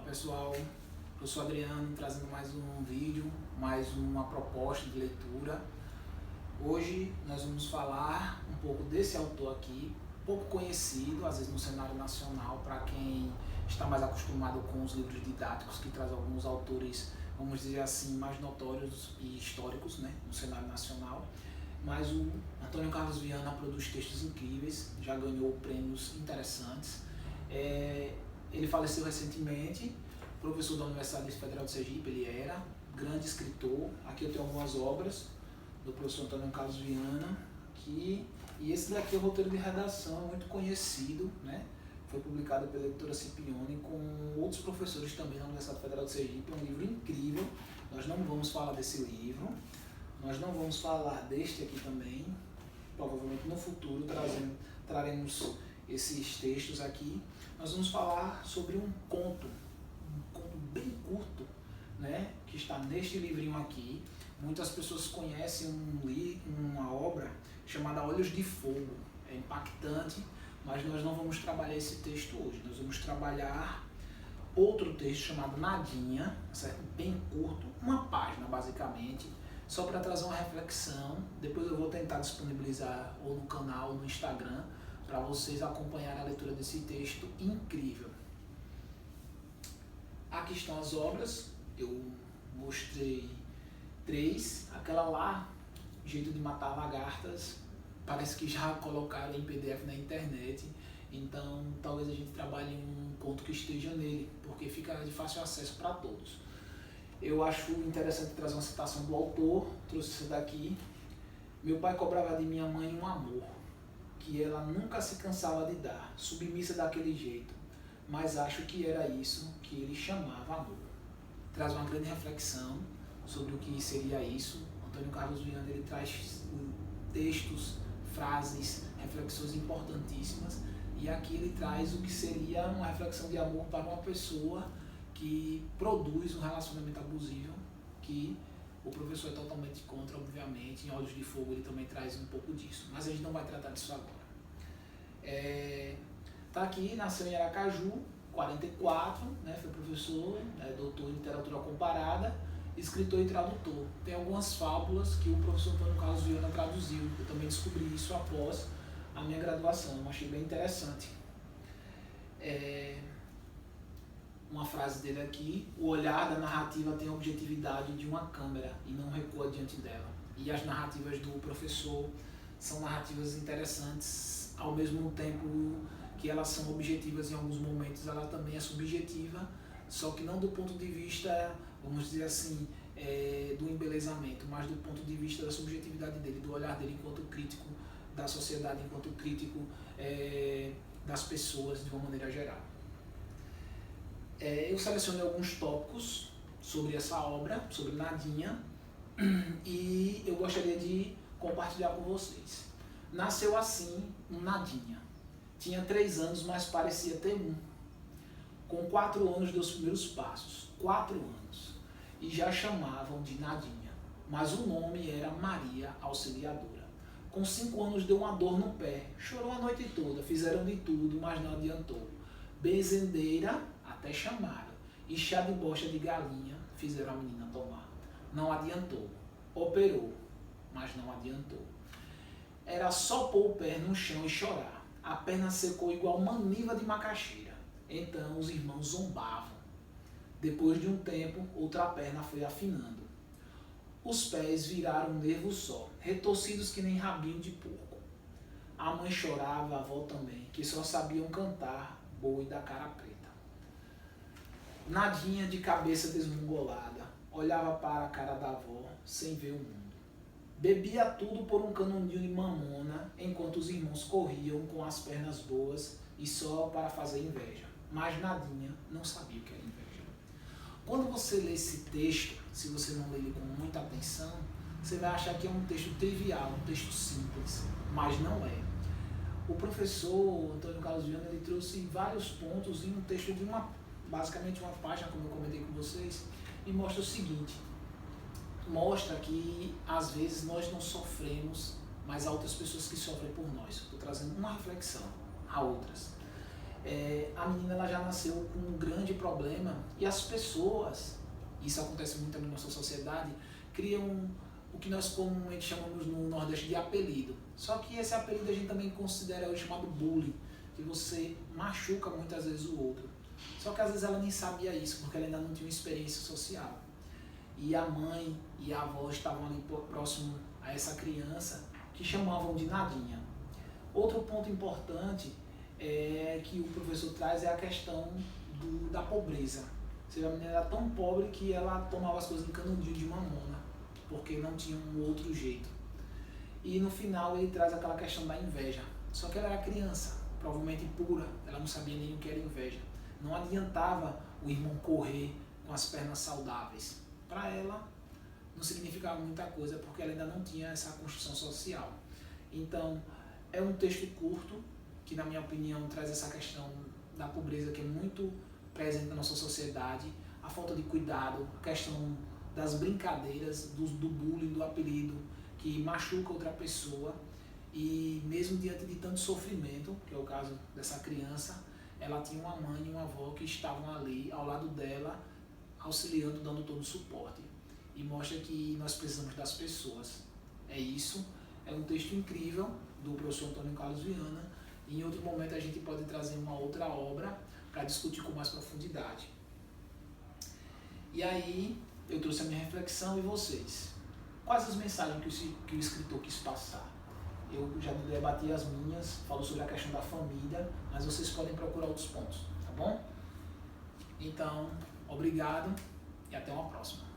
pessoal, eu sou Adriano, trazendo mais um vídeo, mais uma proposta de leitura. Hoje nós vamos falar um pouco desse autor aqui, pouco conhecido, às vezes no cenário nacional, para quem está mais acostumado com os livros didáticos, que traz alguns autores, vamos dizer assim, mais notórios e históricos, né, no cenário nacional. Mas o Antônio Carlos Viana produz textos incríveis, já ganhou prêmios interessantes. Ele faleceu recentemente, professor da Universidade Federal de Sergipe, ele era grande escritor. Aqui eu tenho algumas obras do professor Antônio Carlos Viana, e esse daqui é o roteiro de redação, muito conhecido, né? Foi publicado pela editora Scipione com outros professores também na Universidade Federal de Sergipe. É um livro incrível. Nós não vamos falar desse livro, nós não vamos falar deste aqui também, provavelmente no futuro traremos esses textos aqui. Nós vamos falar sobre um conto bem curto, né, que está neste livrinho aqui. Muitas pessoas conhecem uma obra chamada Olhos de Fogo. É impactante, mas nós não vamos trabalhar esse texto hoje. Nós vamos trabalhar outro texto chamado Nadinha, certo? Bem curto, uma página basicamente, só para trazer uma reflexão. Depois eu vou tentar disponibilizar ou no canal ou no Instagram para vocês acompanharem a leitura desse texto incrível. Aqui estão as obras, eu mostrei 3, aquela lá, Jeito de Matar Lagartas, parece que já colocaram em PDF na internet, então talvez a gente trabalhe um ponto que esteja nele, porque fica de fácil acesso para todos. Eu acho interessante trazer uma citação do autor, trouxe essa daqui. Meu pai cobrava de minha mãe um amor, que ela nunca se cansava de dar, submissa daquele jeito, mas acho que era isso que ele chamava amor. Traz uma grande reflexão sobre o que seria isso. Antônio Carlos Viana, ele traz textos, frases, reflexões importantíssimas, e aqui ele traz o que seria uma reflexão de amor para uma pessoa que produz um relacionamento abusivo, que o professor é totalmente contra, obviamente. Em Olhos de Fogo ele também traz um pouco disso, mas a gente não vai tratar disso agora. Tá aqui, nasceu em Aracaju, 44, né, foi professor, doutor em literatura comparada, escritor e tradutor. Tem algumas fábulas que o professor Antônio Carlos Viana traduziu. Eu também descobri isso após a minha graduação, eu achei bem interessante. Uma frase dele aqui: o olhar da narrativa tem a objetividade de uma câmera e não recua diante dela. E as narrativas do professor são narrativas interessantes, ao mesmo tempo que elas são objetivas em alguns momentos, ela também é subjetiva, só que não do ponto de vista, vamos dizer assim, do embelezamento, mas do ponto de vista da subjetividade dele, do olhar dele enquanto crítico da sociedade, enquanto crítico das pessoas de uma maneira geral. Eu selecionei alguns tópicos sobre essa obra, sobre Nadinha, e eu gostaria de compartilhar com vocês. Nasceu assim um Nadinha. Tinha 3 anos, mas parecia ter 1. Com 4 anos deu os primeiros passos. 4 anos. E já chamavam de Nadinha. Mas o nome era Maria Auxiliadora. Com 5 anos deu uma dor no pé. Chorou a noite toda. Fizeram de tudo, mas não adiantou. Benzendeira até chamaram. E chá de bocha de galinha fizeram a menina tomar. Não adiantou. Operou, mas não adiantou. Era só pôr o pé no chão e chorar. A perna secou igual maniva de macaxeira. Então os irmãos zombavam. Depois de um tempo, outra perna foi afinando. Os pés viraram um nervo só, retorcidos que nem rabinho de porco. A mãe chorava, a avó também, que só sabiam cantar boi da cara preta. Nadinha, de cabeça desmongolada, olhava para a cara da avó sem ver o mundo. Bebia tudo por um canudinho de mamona, enquanto os irmãos corriam com as pernas boas e só para fazer inveja. Mas Nadinha não sabia o que era inveja. Quando você lê esse texto, se você não lê ele com muita atenção, você vai achar que é um texto trivial, um texto simples, mas não é. O professor Antônio Carlos Viana, ele trouxe vários pontos em um texto de basicamente uma página, como eu comentei com vocês, e mostra o seguinte: mostra que às vezes nós não sofremos, mas há outras pessoas que sofrem por nós. Estou trazendo uma reflexão a outras. A menina ela já nasceu com um grande problema e as pessoas, isso acontece muito na nossa sociedade, criam o que nós comumente chamamos no Nordeste de apelido. Só que esse apelido a gente também considera o chamado bullying, que você machuca muitas vezes o outro. Só que às vezes ela nem sabia isso, porque ela ainda não tinha uma experiência social. E a mãe e a avó estavam ali próximo a essa criança, que chamavam de Nadinha. Outro ponto importante que o professor traz é a questão da pobreza. Ou seja, a menina era tão pobre que ela tomava as coisas em canudinho de mamona, porque não tinha um outro jeito. E no final ele traz aquela questão da inveja. Só que ela era criança, provavelmente pura, ela não sabia nem o que era inveja. Não adiantava o irmão correr com as pernas saudáveis. Para ela não significava muita coisa, porque ela ainda não tinha essa construção social. Então, é um texto curto, que na minha opinião traz essa questão da pobreza que é muito presente na nossa sociedade, a falta de cuidado, a questão das brincadeiras, do bullying, do apelido, que machuca outra pessoa, e mesmo diante de tanto sofrimento, que é o caso dessa criança, ela tinha uma mãe e uma avó que estavam ali ao lado dela, auxiliando, dando todo o suporte. E mostra que nós precisamos das pessoas. É isso, é um texto incrível do professor Antônio Carlos Viana, e em outro momento a gente pode trazer uma outra obra para discutir com mais profundidade. E aí, eu trouxe a minha reflexão, e vocês? Quais as mensagens que o escritor quis passar? Eu já debati as minhas, falo sobre a questão da família, mas vocês podem procurar outros pontos, tá bom? Então, obrigado e até uma próxima.